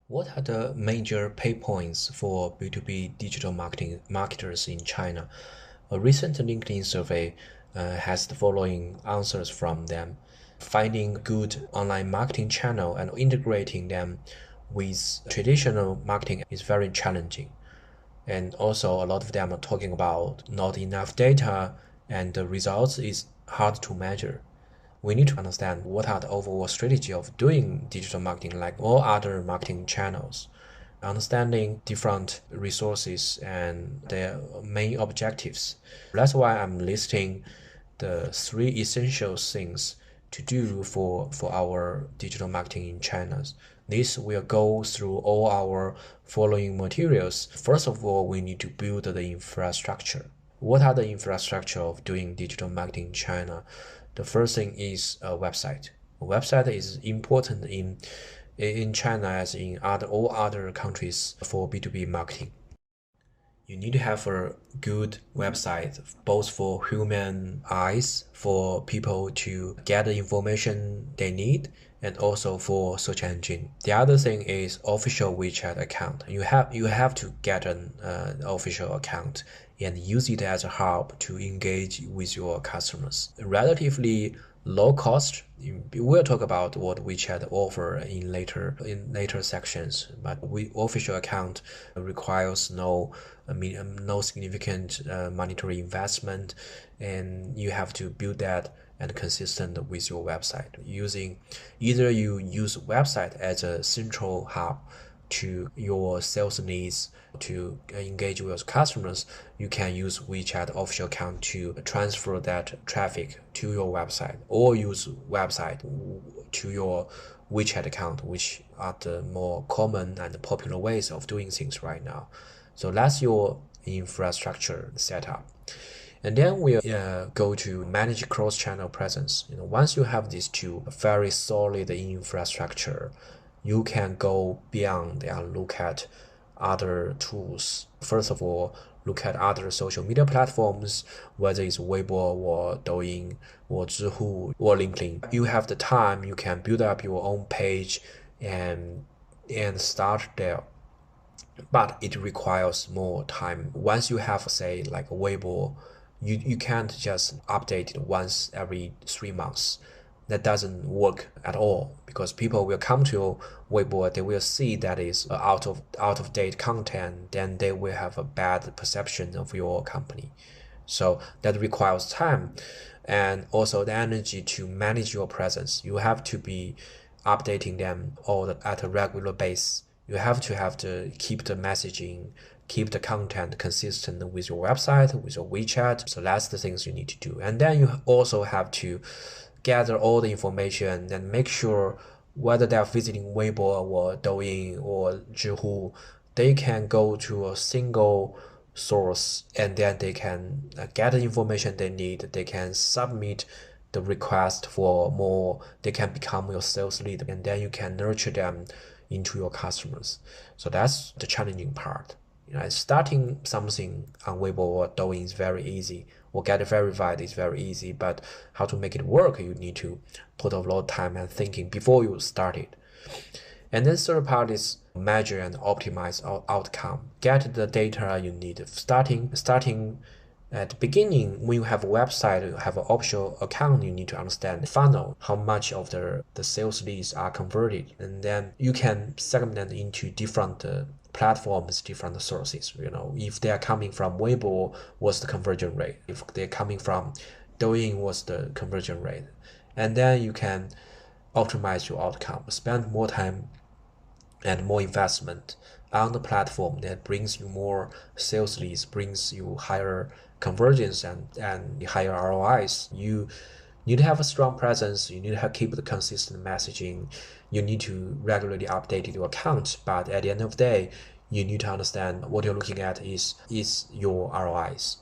What are the major pain points for B2B digital marketers in China? A recent LinkedIn survey has the following answers from them. Finding good online marketing channel and integrating them with traditional marketing is very challenging. And also a lot of them are talking about not enough data and the results is hard to measure. We need to understand what are the overall strategy of doing digital marketing like all other marketing channels, understanding different resources and their main objectives. That's why I'm listing the three essential things to do for our digital marketing in China. This will go through all our following materials. First of all, we need to build the infrastructure. What are the infrastructure of doing digital marketing in China? The first thing is a website. A website is important in China as in all other countries for B2B marketing. You need to have a good website, both for human eyes, for people to get the information they need, and also for search engine. The other thing is official WeChat account. You have to get an official account and use it as a hub to engage with your customers. Relatively low cost. We'll talk about what WeChat offer in later sections. But official account requires no significant monetary investment, and you have to build that and consistent with your website. Either you use website as a central hub to your sales needs to engage with customers, you can use WeChat official account to transfer that traffic to your website, or use website to your WeChat account, which are the more common and popular ways of doing things right now. So that's your infrastructure setup. And then we'll go to manage cross-channel presence. Once you have these two very solid infrastructure, you can go beyond and look at other tools. First of all, look at other social media platforms, whether it's Weibo or Douyin or Zhihu or LinkedIn. You have the time, you can build up your own page and start there. But it requires more time. Once you have, say, like Weibo, you can't just update it once every 3 months. That doesn't work at all, because people will come to your Weibo, they will see that is out of date content, then they will have a bad perception of your company. So that requires time and also the energy to manage your presence. You have to be updating them at a regular basis. You have to keep the messaging, keep the content consistent with your website, with your WeChat. So that's the things you need to do. And then you also have to gather all the information and make sure whether they are visiting Weibo or Douyin or Zhihu, they can go to a single source and then they can get the information they need. They can submit the request for more. They can become your sales lead, and then you can nurture them into your customers. So that's the challenging part. Starting something on Weibo or Douyin is very easy, or get verified is very easy, but how to make it work, you need to put a lot of time and thinking before you start it. And then third part is measure and optimize outcome. Get the data you need. Starting at the beginning, when you have a website, you have an optional account, you need to understand the funnel, how much of the sales leads are converted. And then you can segment into different platforms, different sources. If they are coming from Weibo, what's the conversion rate? If they're coming from Douyin, what's the conversion rate? And then you can optimize your outcome, spend more time and more investment on the platform that brings you more sales leads, brings you higher conversions and higher ROIs. You need to have a strong presence. You need to keep the consistent messaging. You need to regularly update your account. But at the end of the day, you need to understand what you're looking at is your ROIs.